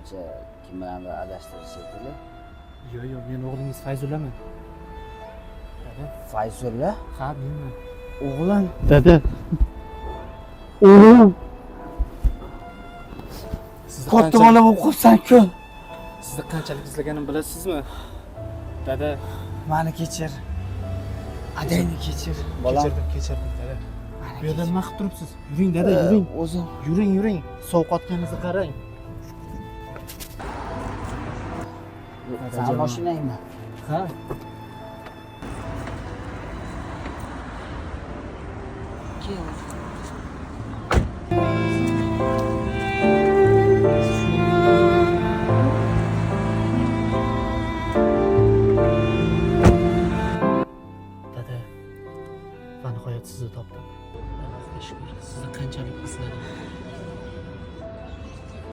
ancha kim bilandir adashtirish shekilli. Yo'q, men o'g'lingiz Fayzullaman. Dada. Fayzulla? Ha, menman. O'g'lim. Dada. O'g'lim. Katta bola bo'lib qolsan-ku. Sizni qanchalik izlaganimni bilasizmi? Dada, Meni kechir. Adayni kechir. Kechirdim dada. Bu yerda nima qilib turibsiz? Yuring dada, yuring. O'zim. Yuring. Sovqotganingizni qarang. Sen mashinangmi? Ha? Kel.